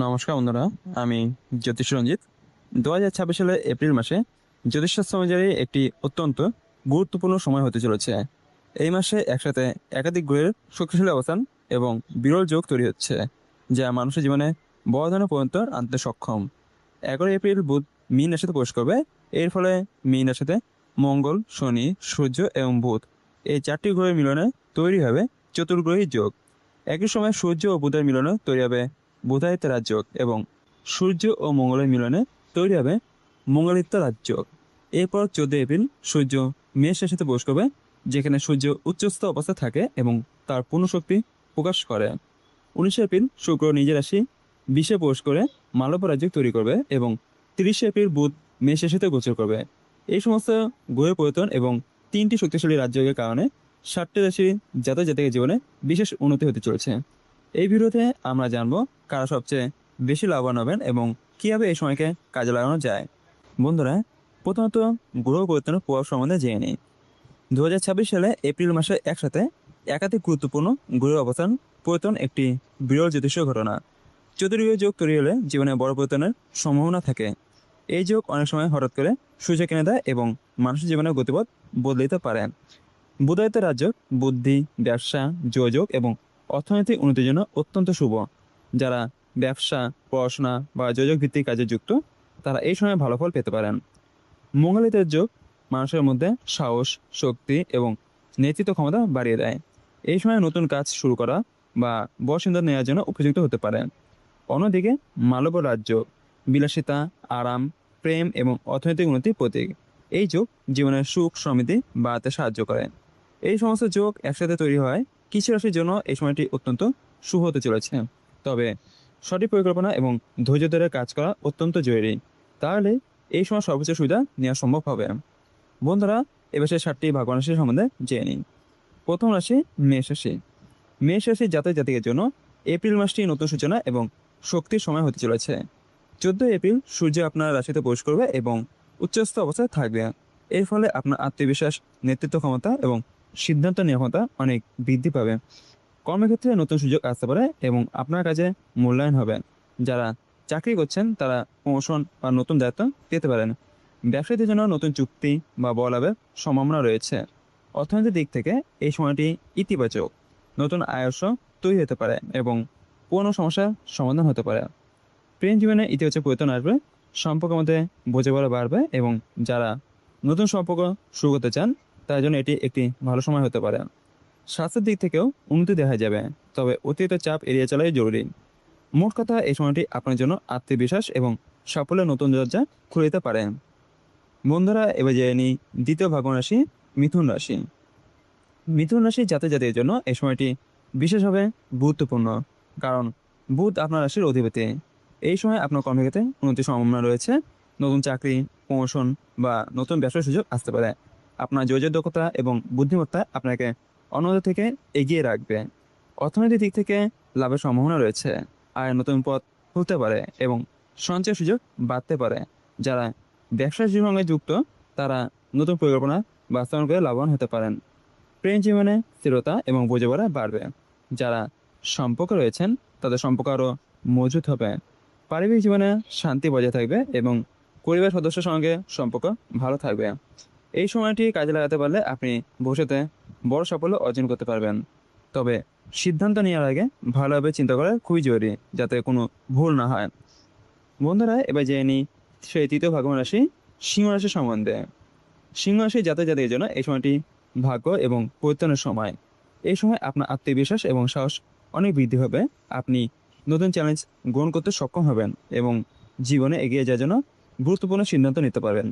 নমস্কার বন্ধুরা, আমি জ্যোতিষ রঞ্জিত। 2026 সালের এপ্রিল মাসে জ্যোতিষশাস্ত্র অনুযায়ী একটি অত্যন্ত গুরুত্বপূর্ণ সময় হতে চলেছে। এই মাসে একসাথে একাধিক গ্রহের শক্তিশালী অবস্থান এবং বিরল যোগ তৈরি হচ্ছে, যা মানুষের জীবনে বড় ধরনের পরিবর্তন আনতে সক্ষম। 11 এপ্রিল বুধ মীন রাশিতে প্রবেশ করবে। এর ফলে মীন রাশিতে মঙ্গল, শনি, সূর্য এবং বুধ এই চারটি গ্রহের মিলনে তৈরি হবে চতুর্গ্রহী যোগ। একই সময় সূর্য ও বুধের মিলনে তৈরি হবে বুধায়িত রাজযোগ এবং সূর্য ও মঙ্গলের মিলনে তৈরি হবে মঙ্গলিত রাজযোগ। এরপর 14 এপ্রিল সূর্য মেষ রাশিতে প্রবেশ করবে, যেখানে সূর্য উচ্চস্থ অবস্থায় থাকে এবং তার পূর্ণ শক্তি প্রকাশ করে। 19 এপ্রিল শুক্র নিজের রাশি বিষে প্রবেশ করে মালব্য রাজযোগ তৈরি করবে এবং 30 এপ্রিল বুধ মেষ রাশিতে গোচর করবে। এই সমস্ত গ্রহ পরিবর্তন এবং তিনটি শক্তিশালী রাজযোগের কারণে 7টি রাশি জাতক জাতিকের জীবনে বিশেষ উন্নতি হতে চলেছে। এই ভিডিওতে আমরা জানবো কারা সবচেয়ে বেশি লাভবান হবেন এবং কিভাবে এই সময়কে কাজে লাগানো যায়। বন্ধুরা, প্রথমত গ্রহ পরিবর্তনের প্রভাব সম্বন্ধে জেনে নিই। 2026 সালে এপ্রিল মাসে একসাথে একাধিক গুরুত্বপূর্ণ গ্রহ অবস্থান পরিবর্তন একটি বিরল জ্যোতিষীয় ঘটনা। চতুর্গ্রহ যোগ তৈরি হলে জীবনে বড় পরিবর্তনের সম্ভাবনা থাকে। এই যোগ অনেক সময় হঠাৎ করে সূচক এনে দেয় এবং মানুষের জীবনের গতিপথ বদলে দিতে পারে। বুধায়িত রাজযোগ বুদ্ধি, ব্যবসা, যোগাযোগ এবং অর্থনৈতিক উন্নতির জন্য অত্যন্ত শুভ। যারা ব্যবসা, পড়াশোনা বা যোগাযোগ ভিত্তিক কাজে যুক্ত, তারা এই সময় ভালো ফল পেতে পারেন। মঙ্গলিত যোগ মানুষের মধ্যে সাহস, শক্তি এবং নেতৃত্ব ক্ষমতা বাড়িয়ে দেয়। এই সময় নতুন কাজ শুরু করা বা বড় সিদ্ধান্ত নেওয়ার জন্য উপযুক্ত হতে পারে। অন্যদিকে মালব্য রাজযোগ বিলাসিতা, আরাম, প্রেম এবং অর্থনৈতিক উন্নতির প্রতীক। এই যোগ জীবনের সুখ সমৃদ্ধি বাড়াতে সাহায্য করে। এই সমস্ত যোগ একসাথে তৈরি হয় কিছু রাশির জন্য এই সময়টি অত্যন্ত শুভ হতে চলেছে। তবে সঠিক পরিকল্পনা এবং ধৈর্য ধরে কাজ করা অত্যন্ত জরুরি, তাহলে এই সময় সর্বোচ্চ সুবিধা নেওয়া সম্ভব হবে। বন্ধুরা, এবার সে 7টি ভাগ্যবান রাশি সম্বন্ধে জেনে নিন। প্রথম রাশি মেষ রাশি। মেষ রাশির জাতক জাতিকের জন্য এপ্রিল মাসটি নতুন সূচনা এবং শক্তির সময় হতে চলেছে। 14 এপ্রিল সূর্য আপনার রাশিতে প্রবেশ করবে এবং উচ্চস্থ অবস্থায় থাকবে। এর ফলে আপনার আত্মবিশ্বাস, নেতৃত্ব ক্ষমতা এবং সিদ্ধান্ত নেওয়ার ক্ষমতা অনেক বৃদ্ধি পাবে। কর্মক্ষেত্রে নতুন সুযোগ আসতে পারে এবং আপনার কাজে মূল্যায়ন হবে। যারা চাকরি করছেন তারা প্রমোশন বা নতুন দায়িত্ব পেতে পারেন। ব্যবসায়ীদের জন্য নতুন চুক্তি বা বড় লাভের সম্ভাবনা রয়েছে। অর্থনৈতিক দিক থেকে এই সময়টি ইতিবাচক। নতুন আয়স্য তৈরি হতে পারে এবং পুরনো সমস্যার সমাধান হতে পারে। প্রেম জীবনে ইতিবাচক পরিবর্তন আসবে, সম্পর্কের মধ্যে বোঝাপড়া বাড়বে এবং যারা নতুন সম্পর্ক শুরু করতে চান তার জন্য এটি একটি ভালো সময় হতে পারে। স্বাস্থ্যের দিক থেকেও উন্নতি দেখা যাবে, তবে অতিরিক্ত চাপ এড়িয়ে চলাই জরুরি। মোট কথা, এই সময়টি আপনার জন্য আত্মবিশ্বাস এবং সাফল্যের নতুন দরজা খুলে দিতে পারে। বন্ধুরা, এবার জেনে নিই দ্বিতীয় ভাগ্যবান রাশি মিথুন রাশি। মিথুন রাশির জাতক জাতির জন্য এই সময়টি বিশেষভাবে গুরুত্বপূর্ণ, কারণ বুধ আপনার রাশির অধিপতি। এই সময় আপনার কর্মক্ষেত্রে উন্নতির সম্ভাবনা রয়েছে। নতুন চাকরি, প্রমোশন বা নতুন ব্যবসার সুযোগ আসতে পারে। আপনার যোগাযোগ দক্ষতা এবং বুদ্ধিমত্তা আপনাকে অন্যদের থেকে এগিয়ে রাখবে। অর্থনৈতিক দিক থেকে লাভের সম্ভাবনা রয়েছে। আয়ের নতুন পথ খুলতে পারে এবং সঞ্চয়ের সুযোগ বাড়তে পারে। যারা ব্যবসার সঙ্গে যুক্ত তারা নতুন পরিকল্পনা বাস্তবায়ন করে লাভবান হতে পারেন। প্রেম জীবনে স্থিরতা এবং বোঝাপড়া বাড়বে। যারা সম্পর্ক রয়েছেন তাদের সম্পর্ক আরও মজবুত হবে। পারিবারিক জীবনে শান্তি বজায় থাকবে এবং পরিবার সদস্যের সঙ্গে সম্পর্ক ভালো থাকবে। এই সময়টি কাজে লাগাতে পারলে আপনি ভবিষ্যতে বড় সাফল্য অর্জন করতে পারবেন। তবে সিদ্ধান্ত নেওয়ার আগে ভালোভাবে চিন্তা করা খুবই জরুরি, যাতে কোনো ভুল না হয়। বন্ধুরা, এবার জেনে নিই সেই তৃতীয় ভাগ্যবান রাশি সিংহ রাশি সম্বন্ধে। সিংহ রাশি জাতক জাতির জন্য এই সময়টি ভাগ্য এবং পরিবর্তনের সময়। এই সময় আপনার আত্মবিশ্বাস এবং সাহস অনেক বৃদ্ধি হবে। আপনি নতুন চ্যালেঞ্জ গ্রহণ করতে সক্ষম হবেন এবং জীবনে এগিয়ে যাওয়ার জন্য গুরুত্বপূর্ণ সিদ্ধান্ত নিতে পারবেন।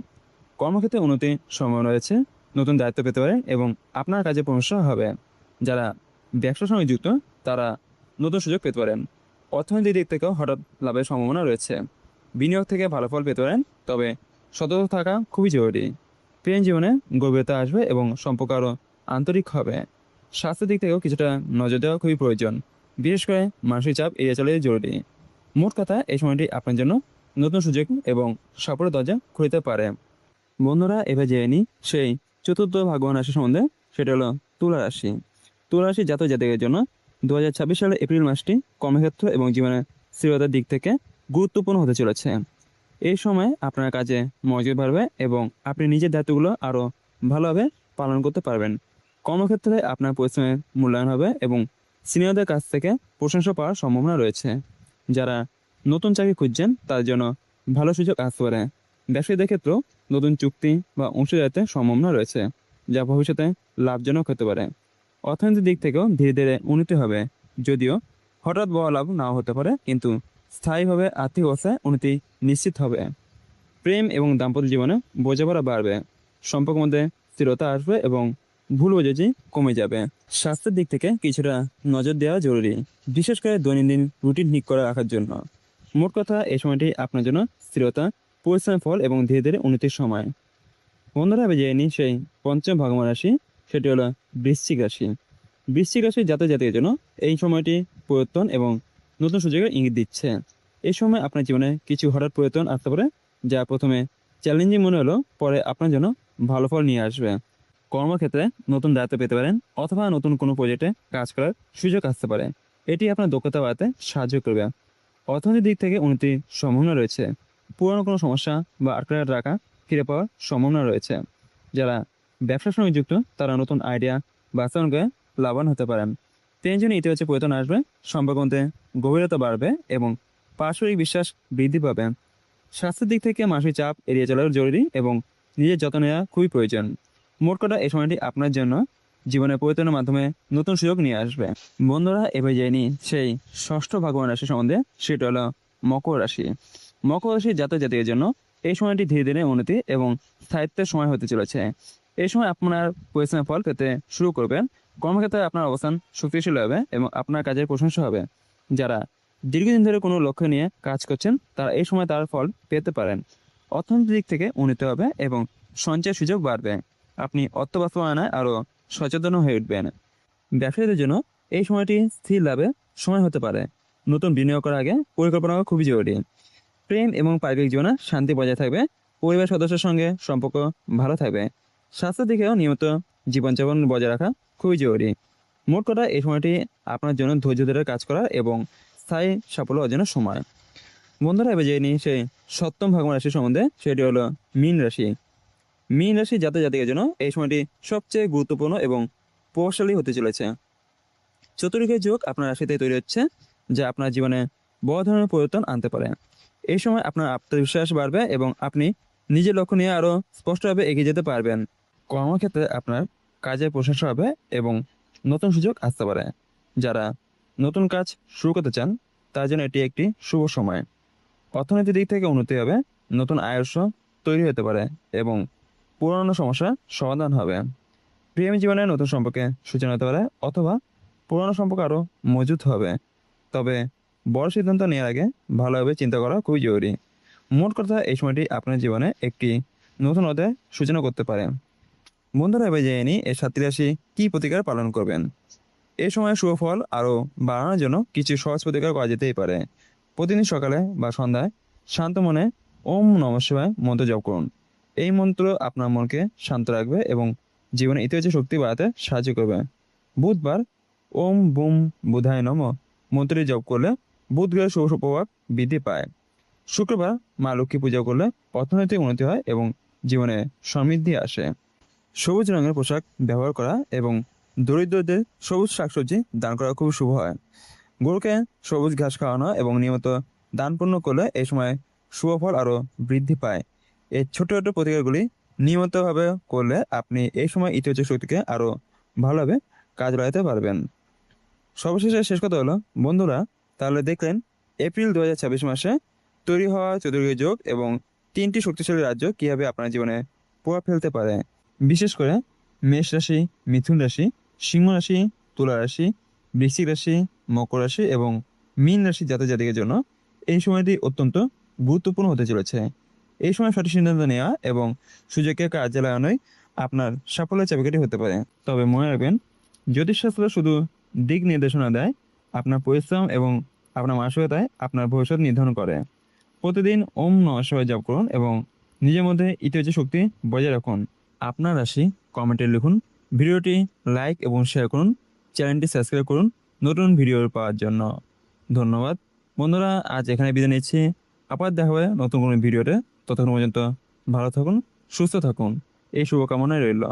কর্মক্ষেত্রে উন্নতির সম্ভাবনা রয়েছে। নতুন দায়িত্ব পেতে পারেন এবং আপনার কাজে প্রমোশন হবে। যারা ব্যবসার সঙ্গে যুক্ত তারা নতুন সুযোগ পেতে পারেন। অর্থনৈতিক দিক থেকেও হঠাৎ লাভের সম্ভাবনা রয়েছে। বিনিয়োগ থেকে ভালো ফল পেতে পারেন, তবে সতর্ক থাকা খুবই জরুরি। প্রেম জীবনে গভীরতা আসবে এবং সম্পর্ক আরও আন্তরিক হবে। স্বাস্থ্যের দিক থেকেও কিছুটা নজর দেওয়া খুবই প্রয়োজন, বিশেষ করে মানসিক চাপ এড়িয়ে চলাই জরুরি। মোট কথা, এই সময়টি আপনার জন্য নতুন সুযোগ এবং সাফল্যের দরজা খুলতে পারে। বন্ধুরা, এবার জেনে নিই সেই চতুর্থ ভাগ্যবান রাশি সম্বন্ধে। সেটা হলো তুলা রাশি। তুলা রাশি জাতক জাতিকের জন্য 2026 সালের এপ্রিল মাসটি কর্মক্ষেত্র এবং জীবনে স্থিরতার দিক থেকে গুরুত্বপূর্ণ হতে চলেছে। এই সময় আপনার কাজে মনোযোগ বাড়বে এবং আপনি নিজের দায়িত্বগুলো আরও ভালোভাবে পালন করতে পারবেন। কর্মক্ষেত্রে আপনার পরিশ্রমের মূল্যায়ন হবে এবং সিনিয়রদের কাছ থেকে প্রশংসা পাওয়ার সম্ভাবনা রয়েছে। যারা নতুন চাকরি খুঁজছেন তাদের জন্য ভালো সুযোগ আসতে পারে। ব্যবসায়ীদের ক্ষেত্রেও নতুন চুক্তি বা অংশীদারিত্বের সম্ভাবনা রয়েছে, যা ভবিষ্যতে লাভজনক হতে পারে। অর্থনৈতিক দিক থেকেও ধীরে ধীরে উন্নতি হবে, যদিও হঠাৎ বড় লাভ নাও হতে পারে, কিন্তু স্থায়ীভাবে আর্থিক অবস্থায় উন্নতি নিশ্চিত হবে। প্রেম এবং দাম্পত্য জীবনে বোঝাপড়া বাড়বে, সম্পর্কের মধ্যে স্থিরতা আসবে এবং ভুল বোঝাবুঝি কমে যাবে। স্বাস্থ্যের দিক থেকে কিছুটা নজর দেওয়া জরুরি, বিশেষ করে দৈনন্দিন রুটিন ঠিক করে রাখার জন্য। মোট কথা, এই সময়টি আপনার জন্য স্থিরতা, পরিশ্রমের ফল এবং ধীরে ধীরে উন্নতির সময়। বন্ধুরা, আমি জেনে নিই সেই পঞ্চম ভাগ্যবান রাশি, সেটি হলো বৃশ্চিক রাশি। বৃশ্চিক রাশির জাতকের জন্য এই সময়টি পরিবর্তন এবং নতুন সুযোগের ইঙ্গিত দিচ্ছে। এই সময় আপনার জীবনে কিছু হঠাৎ পরিবর্তন আসতে পারে, যা প্রথমে চ্যালেঞ্জিং মনে হলো পরে আপনার জন্য ভালো ফল নিয়ে আসবে। কর্মক্ষেত্রে নতুন দায়িত্ব পেতে পারেন অথবা নতুন কোনো প্রজেক্টে কাজ করার সুযোগ আসতে পারে। এটি আপনার দক্ষতা বাড়াতে সাহায্য করবে। অর্থনৈতিক দিক থেকে উন্নতির সম্ভাবনা রয়েছে। পুরনো কোনো সমস্যা বা আটকে রাখা ফিরে পাওয়ার সম্ভাবনা রয়েছে। যারা ব্যবসার সঙ্গে যুক্ত তারা নতুন আইডিয়া বাস্তবায়ন করে লাভবান হতে পারেন। তিনজনে ইতিবাচক পরিবর্তন আসবে, সম্পর্কের মধ্যে গভীরতা বাড়বে এবং পারস্পরিক বিশ্বাস বৃদ্ধি পাবে। স্বাস্থ্যের দিক থেকে মানসিক চাপ এড়িয়ে চলা জরুরি এবং নিজের যত্ন নেওয়া খুবই প্রয়োজন। মোট কথা, এই সময়টি আপনার জন্য জীবনের পরিবর্তনের মাধ্যমে নতুন সুযোগ নিয়ে আসবে। বন্ধুরা, এবার জেনে নিই সেই ষষ্ঠ ভাগ্যবান রাশি সম্বন্ধে, সেটা হলো মকর রাশি। মকর রাশির জাতকের জন্য এই সময়টি ধীরে ধীরে উন্নতি এবং স্থায়িত্বের সময় হতে চলেছে। এই সময় আপনার পরিশ্রমের ফল পেতে শুরু করবেন। কর্মক্ষেত্রে আপনার অবস্থান শক্তিশালী হবে এবং আপনার কাজের প্রশংসা হবে। যারা দীর্ঘদিন ধরে কোনো লক্ষ্য নিয়ে কাজ করছেন তারা এই সময় তার ফল পেতে পারেন। অর্থনৈতিক দিক থেকে উন্নতি হবে এবং সঞ্চয়ের সুযোগ বাড়বে। আপনি অর্থ বাস্তবায়নে আরও সচেতন হয়ে উঠবেন। ব্যবসায়ীদের জন্য এই সময়টি স্থির লাভের সময় হতে পারে। নতুন বিনিয়োগ করার আগে পরিকল্পনা করা খুবই জরুরি। প্রেম এবং পারিবারিক জীবনে শান্তি বজায় থাকবে। পরিবার সদস্যের সঙ্গে সম্পর্ক ভালো থাকবে। স্বাস্থ্যের দিকেও নিয়মিত জীবনযাপন বজায় রাখা খুবই জরুরি। মোট কথা, এই সময়টি আপনার জন্য ধৈর্য ধরে কাজ করা এবং স্থায়ী সাফল্য অর্জনের সময়। বন্ধুরা, এবার জেনে নিই সেই সপ্তম ভাগ্যবান রাশি সম্বন্ধে, সেটি হলো মীন রাশি। মীন রাশি জাতকের জন্য এই সময়টি সবচেয়ে গুরুত্বপূর্ণ এবং প্রভাবশালী হতে চলেছে। চতুর্দিকের যোগ আপনার রাশিতে তৈরি হচ্ছে, যা আপনার জীবনে বড় ধরনের পরিবর্তন আনতে পারে। এই সময় আপনার আত্মবিশ্বাস বাড়বে এবং আপনি নিজের লক্ষ্য নিয়ে আরও স্পষ্টভাবে এগিয়ে যেতে পারবেন। কর্মক্ষেত্রে আপনার কাজের প্রশংসা হবে এবং নতুন সুযোগ আসতে পারে। যারা নতুন কাজ শুরু করতে চান তার জন্য এটি একটি শুভ সময়। অর্থনৈতিক দিক থেকে উন্নতি হবে, নতুন আয়ের উৎস তৈরি হতে পারে এবং পুরনো সমস্যার সমাধান হবে। প্রেম জীবনে নতুন সম্পর্কে সূচনা হতে পারে অথবা পুরনো সম্পর্ক আরও মজবুত হবে। তবে বড় সিদ্ধান্ত নেওয়ার আগে ভালোভাবে চিন্তা করা খুবই জরুরি। মোট কথা, এই সময়টি আপনার জীবনে একটি নতুন অধ্যায় সূচনা করতে পারে। বন্ধুরা, এবার জেনে নিই এই 7টি রাশি কী প্রতিকার পালন করবেন। এই সময় শুভ ফল আরও বাড়ানোর জন্য কিছু সহজ প্রতিকার করা যেতেই পারে। প্রতিদিন সকালে বা সন্ধ্যায় শান্ত মনে ওম নমঃ শিবায় মন্ত্র জপ করুন। এই মন্ত্র আপনার মনকে শান্ত রাখবে এবং জীবনে ইতিবাচক শক্তি বাড়াতে সাহায্য করবে। বুধবার ওম বুম বুধায় নমঃ মন্ত্রটি জপ করলে বুধ গ্রহের শুভ প্রভাব বৃদ্ধি পায়। শুক্রবার মা লক্ষ্মী পূজা করলে অর্থনৈতিক উন্নতি হয় এবং জীবনে সমৃদ্ধি আসে। সবুজ রঙের পোশাক ব্যবহার করা এবং দরিদ্রদের সবুজ শাকসবজি দান করা খুব শুভ হয়। গরুকে সবুজ ঘাস খাওয়ানো এবং নিয়মিত দান পূর্ণ করলে এই সময় শুভ ফল আরও বৃদ্ধি পায়। এই ছোট ছোট প্রতিকারগুলি নিয়মিতভাবে করলে আপনি এই সময় ইতিবাচক শক্তিকে আরও ভালোভাবে কাজ লাগাতে পারবেন। সর্বশেষে শেষ কথা হলো, বন্ধুরা, তাহলে দেখলেন এপ্রিল 2026 মাসে তৈরি হওয়া চতুর্গ্রহ যোগ এবং 3টি শক্তিশালী রাজ্য কীভাবে আপনার জীবনে প্রভাব ফেলতে পারে। বিশেষ করে মেষ রাশি, মিথুন রাশি, সিংহ রাশি, তুলা রাশি, বৃশ্চিক রাশি, মকর রাশি এবং মীন রাশি জাতকের জন্য এই সময়টি অত্যন্ত গুরুত্বপূর্ণ হতে চলেছে। এই সময় সঠিক সিদ্ধান্ত নেওয়া এবং সুযোগকে কাজে লাগানোই আপনার সাফল্যের চাবিকাঠি হতে পারে। তবে মনে রাখবেন, জ্যোতিষশাস্ত্র শুধু দিক নির্দেশনা দেয়, আপনার পরিশ্রম এবং আপনার মানসিকতায় আপনার ভবিষ্যৎ নির্ধারণ করে। প্রতিদিন ওম নমঃ শিবায় জপ করুন এবং নিজের মধ্যে ইতিবাচক শক্তি বজায় রাখুন। আপনার রাশি কমেন্টে লিখুন, ভিডিওটি লাইক এবং শেয়ার করুন, চ্যানেলটি সাবস্ক্রাইব করুন নতুন ভিডিও পাওয়ার জন্য। ধন্যবাদ। বন্ধুরা, আজ এখানে বিদায় নিচ্ছি। আবার দেখা হবে নতুন কোনো ভিডিওতে। ততক্ষণ পর্যন্ত ভালো থাকুন, সুস্থ থাকুন, এই শুভকামনায় রইল।